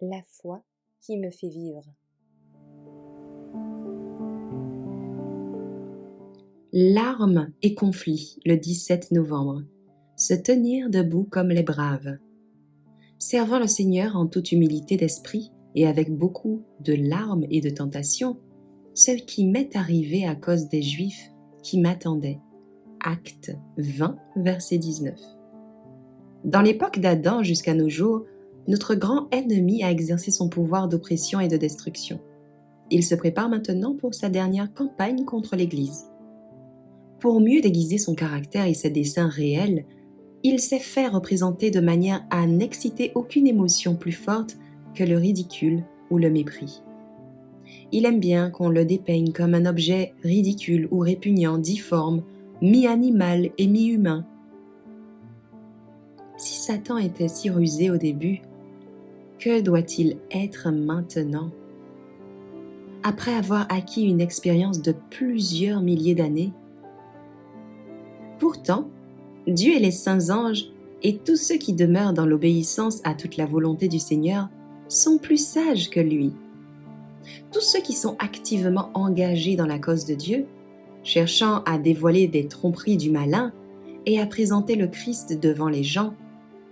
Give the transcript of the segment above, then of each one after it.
La foi qui me fait vivre. Larmes et conflits le 17 novembre. Se tenir debout comme les braves. Servant le Seigneur en toute humilité d'esprit et avec beaucoup de larmes et de tentations, ce qui m'est arrivé à cause des Juifs qui m'attendaient. Acte 20, verset 19. Dans l'époque d'Adam jusqu'à nos jours, notre grand ennemi a exercé son pouvoir d'oppression et de destruction. Il se prépare maintenant pour sa dernière campagne contre l'Église. Pour mieux déguiser son caractère et ses desseins réels, il s'est fait représenter de manière à n'exciter aucune émotion plus forte que le ridicule ou le mépris. Il aime bien qu'on le dépeigne comme un objet ridicule ou répugnant, difforme, mi-animal et mi-humain. Si Satan était si rusé au début, que doit-il être maintenant? Après avoir acquis une expérience de plusieurs milliers d'années. Pourtant, Dieu et les saints anges et tous ceux qui demeurent dans l'obéissance à toute la volonté du Seigneur sont plus sages que lui. Tous ceux qui sont activement engagés dans la cause de Dieu, cherchant à dévoiler des tromperies du malin et à présenter le Christ devant les gens,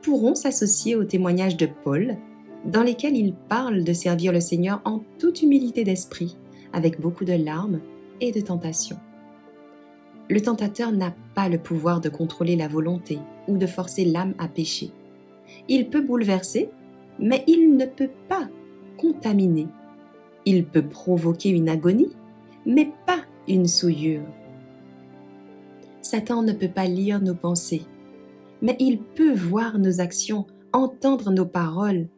pourront s'associer au témoignage de Paul, dans lesquels il parle de servir le Seigneur en toute humilité d'esprit, avec beaucoup de larmes et de tentations. Le tentateur n'a pas le pouvoir de contrôler la volonté ou de forcer l'âme à pécher. Il peut bouleverser, mais il ne peut pas contaminer. Il peut provoquer une agonie, mais pas une souillure. Satan ne peut pas lire nos pensées, mais il peut voir nos actions, entendre nos paroles,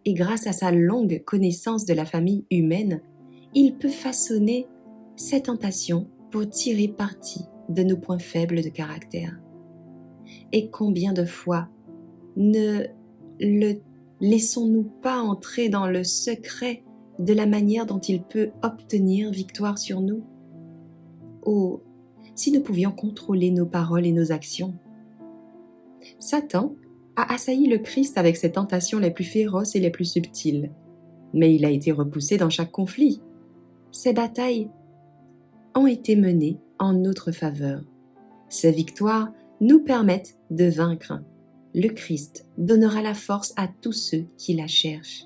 et grâce à sa longue connaissance de la famille humaine, il peut façonner ces tentations pour tirer parti de nos points faibles de caractère. Et combien de fois ne le laissons-nous pas entrer dans le secret de la manière dont il peut obtenir victoire sur nous? Oh, si nous pouvions contrôler nos paroles et nos actions! Satan a assailli le Christ avec ses tentations les plus féroces et les plus subtiles, mais il a été repoussé dans chaque conflit. Ses batailles ont été menées en notre faveur. Ces victoires nous permettent de vaincre. Le Christ donnera la force à tous ceux qui la cherchent.